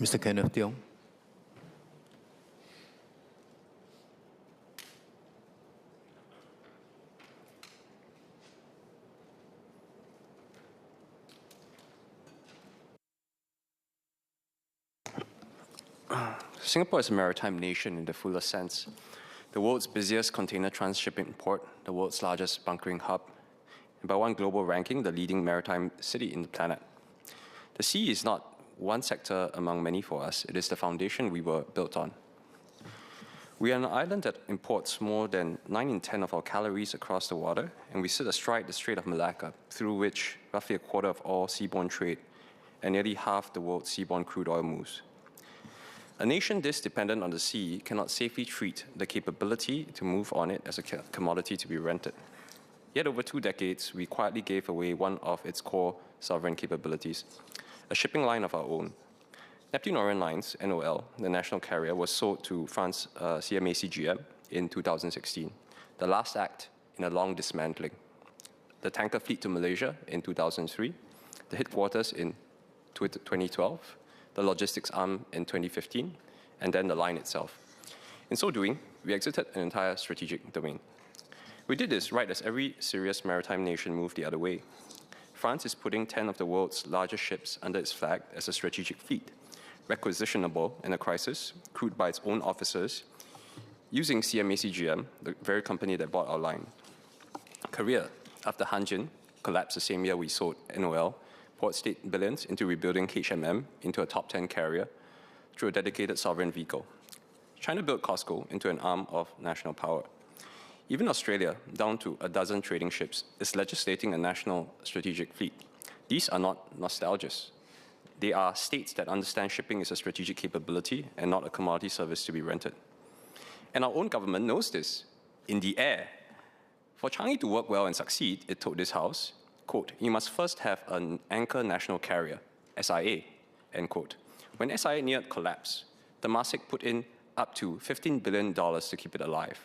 Mr. Kenneth Tiong. Singapore is a maritime nation in the fullest sense. The world's busiest container transshipping port, the world's largest bunkering hub, and by one global ranking, the leading maritime city in the planet. The sea is not one sector among many for us. It is the foundation we were built on. We are an island that imports more than 9 in 10 of our calories across the water, and we sit astride the Strait of Malacca, through which roughly a quarter of all seaborne trade and nearly half the world's seaborne crude oil moves. A nation this dependent on the sea cannot safely treat the capability to move on it as a commodity to be rented. Yet over 2 decades, we quietly gave away one of its core sovereign capabilities, a shipping line of our own. Neptune Orient Lines, NOL, the national carrier, was sold to France CMA-CGM in 2016, the last act in a long dismantling. The tanker fleet to Malaysia in 2003, the headquarters in 2012, the logistics arm in 2015, and then the line itself. In so doing, we exited an entire strategic domain. We did this right as every serious maritime nation moved the other way. France is putting 10 of the world's largest ships under its flag as a strategic fleet, requisitionable in a crisis, crewed by its own officers, using CMA-CGM, the very company that bought our line. Korea, after Hanjin collapsed the same year we sold NOL, poured state billions into rebuilding HMM into a top 10 carrier through a dedicated sovereign vehicle. China built COSCO into an arm of national power. Even Australia, down to a dozen trading ships, is legislating a national strategic fleet. These are not nostalgias. They are states that understand shipping is a strategic capability and not a commodity service to be rented. And our own government knows this. In the air. For Changi to work well and succeed, it told this House, quote, you must first have an anchor national carrier, SIA, end quote. When SIA neared collapse, Temasek put in up to $15 billion to keep it alive.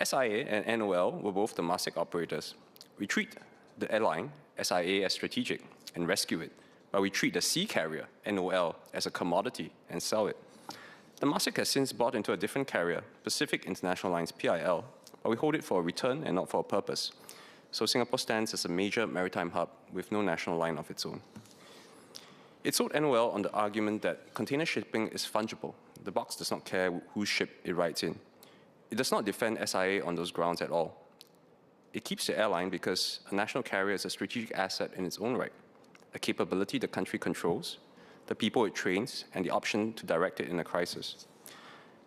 SIA and NOL were both Temasek operators. We treat the airline, SIA, as strategic and rescue it, but we treat the sea carrier, NOL, as a commodity and sell it. Temasek has since bought into a different carrier, Pacific International Lines, PIL, but we hold it for a return and not for a purpose. So Singapore stands as a major maritime hub with no national line of its own. It sold NOL on the argument that container shipping is fungible. The box does not care whose ship it rides in. It does not defend SIA on those grounds at all. It keeps the airline because a national carrier is a strategic asset in its own right, a capability the country controls, the people it trains, and the option to direct it in a crisis.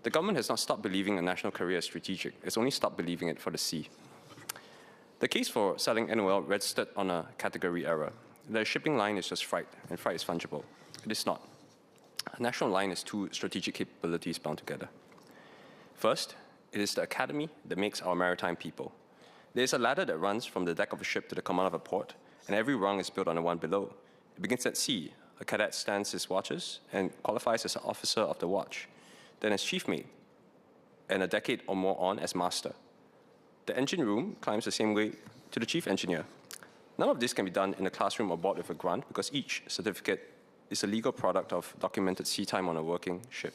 The government has not stopped believing a national carrier is strategic. It's only stopped believing it for the sea. The case for selling NOL rested on a category error. The shipping line is just freight, and freight is fungible. It is not. A national line is 2 strategic capabilities bound together. First, it is the academy that makes our maritime people. There is a ladder that runs from the deck of a ship to the command of a port, and every rung is built on the one below. It begins at sea. A cadet stands his watches and qualifies as an officer of the watch, then as chief mate, and a decade or more on as master. The engine room climbs the same way to the chief engineer. None of this can be done in a classroom or board with a grant because each certificate is a legal product of documented sea time on a working ship.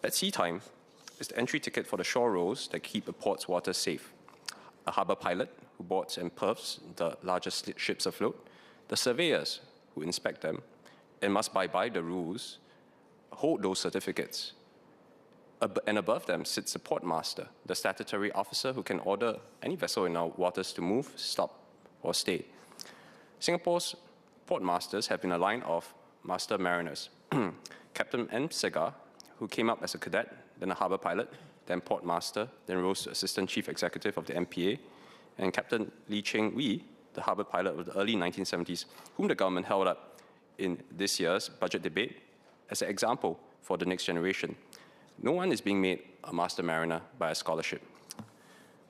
That sea time is the entry ticket for the shore rows that keep a port's water safe. A harbor pilot who boards and perfs the largest ships afloat, the surveyors who inspect them and must abide by the rules, hold those certificates. And above them sits the port master, the statutory officer who can order any vessel in our waters to move, stop, or stay. Singapore's port masters have been a line of master mariners. Captain M. Segar, who came up as a cadet, then a harbor pilot, then port master, then rose to assistant chief executive of the MPA, and Captain Lee Cheng Wee, the harbor pilot of the early 1970s, whom the government held up in this year's budget debate as an example for the next generation. No one is being made a master mariner by a scholarship.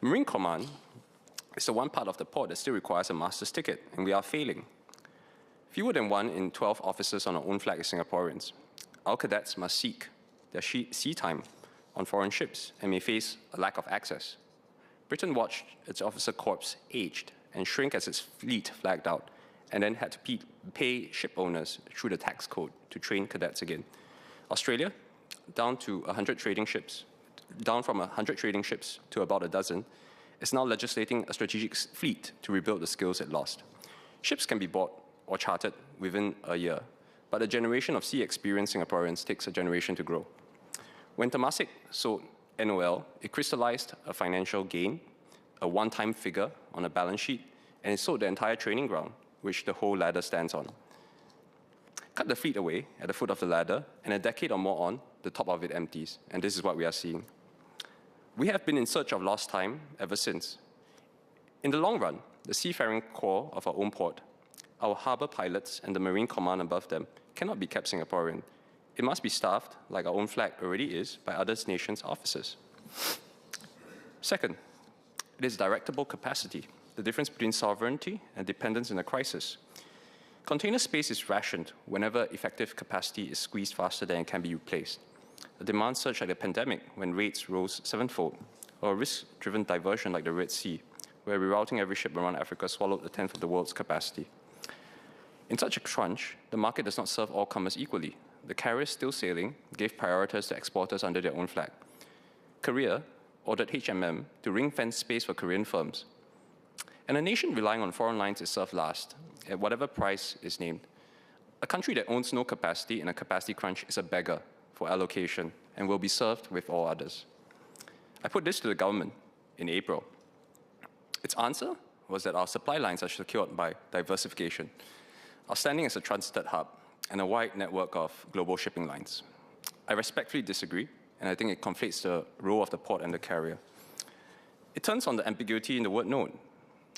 Marine Command is the one part of the port that still requires a master's ticket, and we are failing. Fewer than 1 in 12 officers on our own flag is Singaporeans. Our cadets must seek their sea time on foreign ships and may face a lack of access. Britain watched its officer corps aged and shrink as its fleet flagged out, and then had to pay ship owners through the tax code to train cadets again. Australia, down from 100 trading ships to about a dozen, is now legislating a strategic fleet to rebuild the skills it lost. Ships can be bought or chartered within a year, but a generation of sea-experienced Singaporeans takes a generation to grow. When Temasek sold NOL, it crystallized a financial gain, a one-time figure on a balance sheet, and it sold the entire training ground, which the whole ladder stands on. Cut the fleet away at the foot of the ladder, and a decade or more on, the top of it empties, and this is what we are seeing. We have been in search of lost time ever since. In the long run, the seafaring core of our own port, our harbour pilots and the marine command above them cannot be kept Singaporean. It must be staffed, like our own flag already is, by other nations' officers. Second, it is directable capacity, the difference between sovereignty and dependence in a crisis. Container space is rationed whenever effective capacity is squeezed faster than it can be replaced. A demand surge like the pandemic, when rates rose sevenfold, or a risk-driven diversion like the Red Sea, where rerouting every ship around Africa swallowed a tenth of the world's capacity. In such a crunch, the market does not serve all comers equally. The carriers still sailing gave priorities to exporters under their own flag. Korea ordered HMM to ring-fence space for Korean firms. And a nation relying on foreign lines is served last, at whatever price is named. A country that owns no capacity in a capacity crunch is a beggar for allocation and will be served with all others. I put this to the government in April. Its answer was that our supply lines are secured by diversification, our standing as a transited hub, and a wide network of global shipping lines. I respectfully disagree, and I think it conflates the role of the port and the carrier. It turns on the ambiguity in the word node.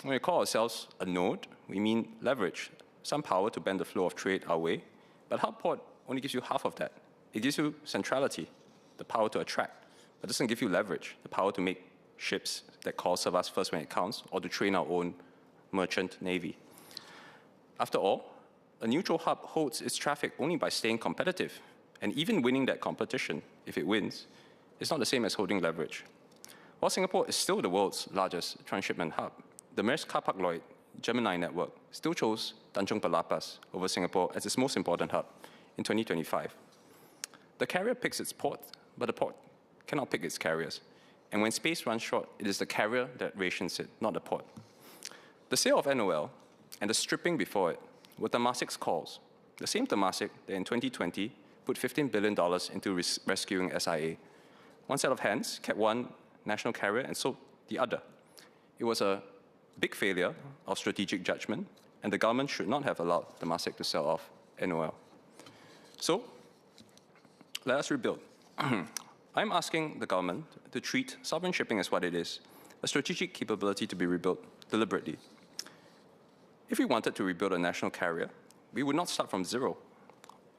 When we call ourselves a node, we mean leverage, some power to bend the flow of trade our way, but hub port only gives you half of that. It gives you centrality, the power to attract, but doesn't give you leverage, the power to make ships that call serve us first when it counts, or to train our own merchant navy. After all, a neutral hub holds its traffic only by staying competitive, and even winning that competition, if it wins, is not the same as holding leverage. While Singapore is still the world's largest transshipment hub, the Maersk Hapag-Lloyd Gemini network still chose Tanjung Pelapas over Singapore as its most important hub in 2025. The carrier picks its port, but the port cannot pick its carriers. And when space runs short, it is the carrier that rations it, not the port. The sale of NOL and the stripping before it were Temasek's calls, the same Temasek that in 2020 put $15 billion into rescuing SIA. One set of hands kept one national carrier and sold the other. It was a big failure of strategic judgment, and the government should not have allowed Temasek to sell off NOL. So, let us rebuild. I'm asking the government to treat sovereign shipping as what it is, a strategic capability to be rebuilt deliberately. If we wanted to rebuild a national carrier, we would not start from zero.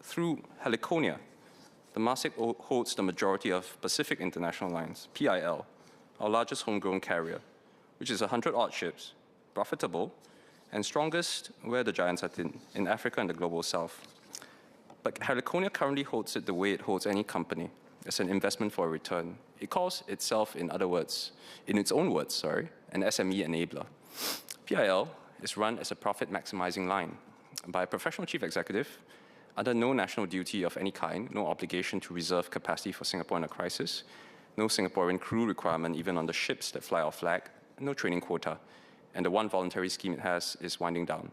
Through Heliconia, Temasek holds the majority of Pacific International Lines, PIL, our largest homegrown carrier, which is 100-odd ships, profitable, and strongest where the giants are thin, in Africa and the global south. But Heliconia currently holds it the way it holds any company, as an investment for a return. It calls itself, in its own words, an SME enabler. PIL is run as a profit-maximizing line by a professional chief executive under no national duty of any kind, no obligation to reserve capacity for Singapore in a crisis, no Singaporean crew requirement even on the ships that fly our flag, no training quota, and the one voluntary scheme it has is winding down,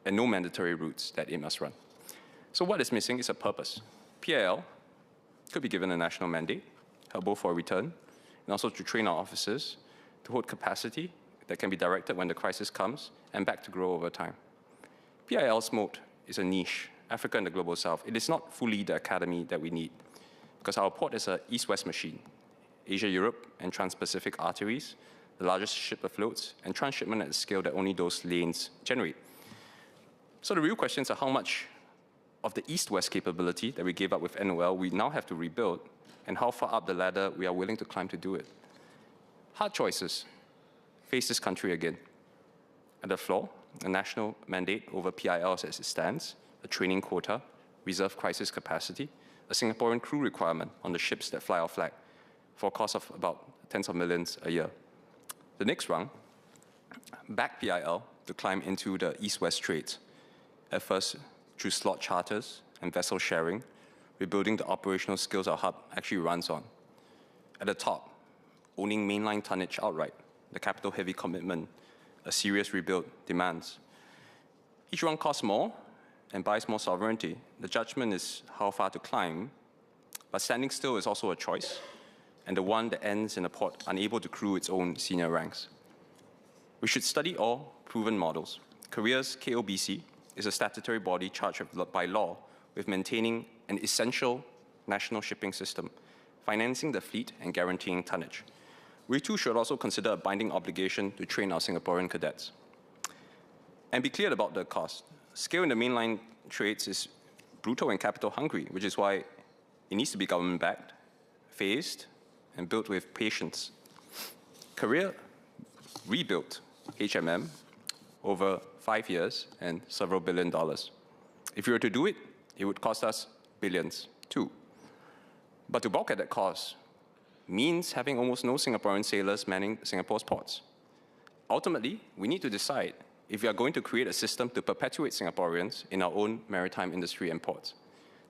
and no mandatory routes that it must run. So what is missing is a purpose. PIL could be given a national mandate, held both for a return, and also to train our officers to hold capacity that can be directed when the crisis comes and back to grow over time. PIL's mode is a niche, Africa and the global south. It is not fully the academy that we need, because our port is an east-west machine. Asia-Europe and trans-Pacific arteries, the largest ship afloat, and transshipment at a scale that only those lanes generate. So the real questions are how much of the east-west capability that we gave up with NOL we now have to rebuild, and how far up the ladder we are willing to climb to do it. Hard choices face this country again. At the floor, a national mandate over PILs as it stands, a training quota, reserve crisis capacity, a Singaporean crew requirement on the ships that fly our flag for a cost of about tens of millions a year. The next rung, back PIL to climb into the east-west trades, at first through slot charters and vessel sharing, rebuilding the operational skills our hub actually runs on. At the top, owning mainline tonnage outright, the capital-heavy commitment a serious rebuild demands. Each one costs more and buys more sovereignty. The judgment is how far to climb, but standing still is also a choice, and the one that ends in a port unable to crew its own senior ranks. We should study all proven models. Korea's KOBC is a statutory body charged by law with maintaining an essential national shipping system, financing the fleet and guaranteeing tonnage. We too should also consider a binding obligation to train our Singaporean cadets. And be clear about the cost. Scale in the mainline trades is brutal and capital hungry, which is why it needs to be government-backed, phased, and built with patience. Korea rebuilt HMM over 5 years and several $billion. If we were to do it, it would cost us billions too. But to balk at that cost means having almost no Singaporean sailors manning Singapore's ports. Ultimately, we need to decide if we are going to create a system to perpetuate Singaporeans in our own maritime industry and ports,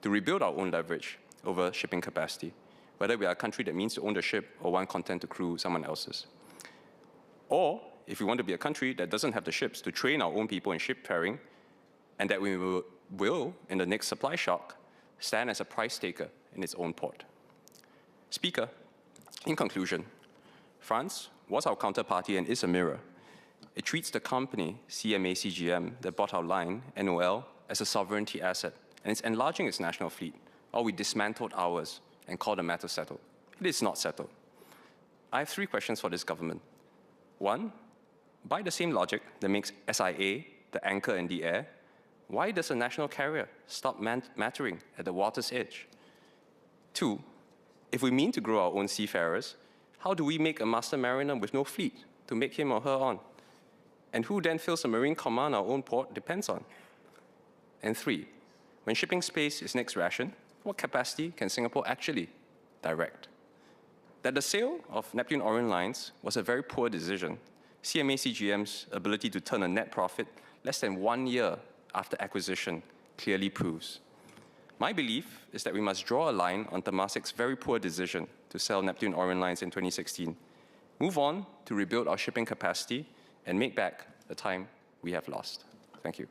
to rebuild our own leverage over shipping capacity, whether we are a country that means to own the ship or one content to crew someone else's. Or if we want to be a country that doesn't have the ships to train our own people in ship pairing, and that we will, in the next supply shock, stand as a price taker in its own port. Speaker, in conclusion, France was our counterparty and is a mirror. It treats the company, CMA-CGM, that bought our line, NOL, as a sovereignty asset, and it's enlarging its national fleet, while we dismantled ours and called the matter settled. It is not settled. I have 3 questions for this government. 1, by the same logic that makes SIA the anchor in the air, why does a national carrier stop mattering at the water's edge? 2, if we mean to grow our own seafarers, how do we make a master mariner with no fleet to make him or her on? And who then fills the marine command our own port depends on? And 3, when shipping space is next rationed, what capacity can Singapore actually direct? That the sale of Neptune Orient Lines was a very poor decision. CMA-CGM's ability to turn a net profit less than 1 year after acquisition clearly proves. My belief is that we must draw a line on Temasek's very poor decision to sell Neptune Orient Lines in 2016, move on to rebuild our shipping capacity, and make back the time we have lost. Thank you.